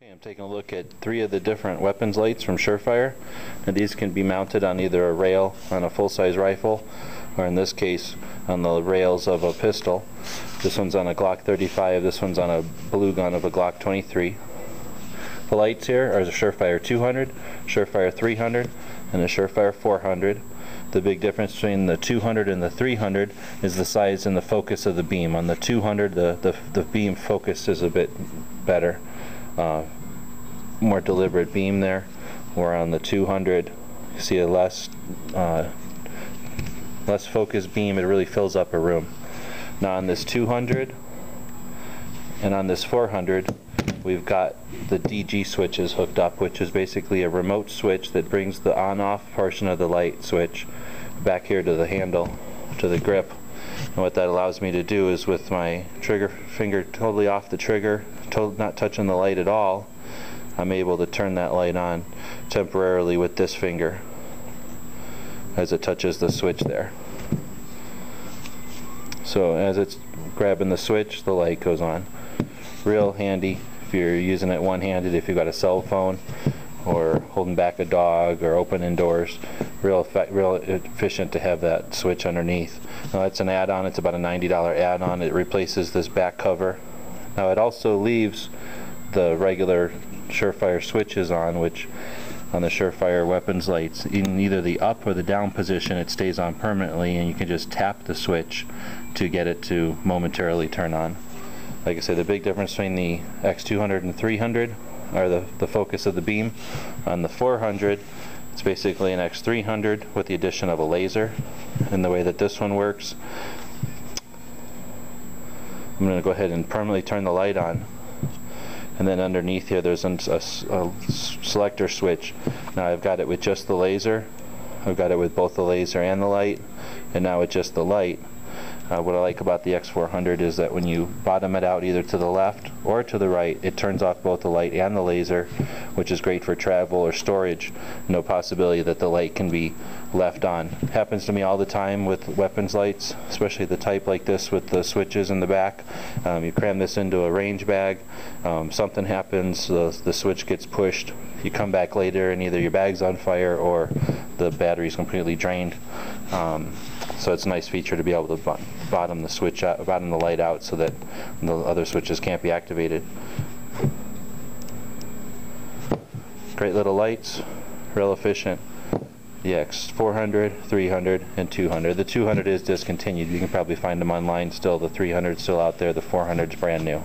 Okay, I'm taking a look at 3 of the different weapons lights from Surefire, and these can be mounted on either a rail on a full-size rifle, or in this case on the rails of a pistol. This one's on a Glock 35, this one's on a blue gun of a Glock 23. The lights here are the Surefire 200, Surefire 300, and the Surefire 400. The big difference between the 200 and the 300 is the size and the focus of the beam. On the 200, the beam focus is a bit better. More deliberate beam there, where on the 200 you see a less focused beam. It really fills up a room. Now on this 200 and on this 400 we've got the DG switches hooked up, which is basically a remote switch that brings the on-off portion of the light switch back here to the handle, to the grip. And what that allows me to do is, with my trigger finger totally off the trigger, not touching the light at all, I'm able to turn that light on temporarily with this finger as it touches the switch there. So as it's grabbing the switch, the light goes on. Real handy if you're using it one-handed, if you've got a cell phone or holding back a dog or opening doors. Real efficient to have that switch underneath. Now it's an add-on. It's about a $90 add-on. It replaces this back cover. Now it also leaves the regular Surefire switches on, which on the Surefire weapons lights, in either the up or the down position, it stays on permanently, and you can just tap the switch to get it to momentarily turn on. Like I said, the big difference between the X300 and 300 are the focus of the beam. On the 400, it's basically an X300 with the addition of a laser. And the way that this one works, I'm going to go ahead and permanently turn the light on. And then underneath here there's a selector switch. Now I've got it with just the laser, I've got it with both the laser and the light, and now with just the light. What I like about the X400 is that when you bottom it out either to the left or to the right, it turns off both the light and the laser, which is great for travel or storage. No possibility that the light can be left on. Happens to me all the time with weapons lights, especially the type like this with the switches in the back. You cram this into a range bag, something happens, the switch gets pushed, you come back later and either your bag's on fire or the battery's completely drained. So it's a nice feature to be able to bottom the switch out, bottom the light out, so that the other switches can't be activated. Great little lights, real efficient. The X400, 300, and 200. The 200 is discontinued. You can probably find them online still. The 300 is still out there. The 400 is brand new.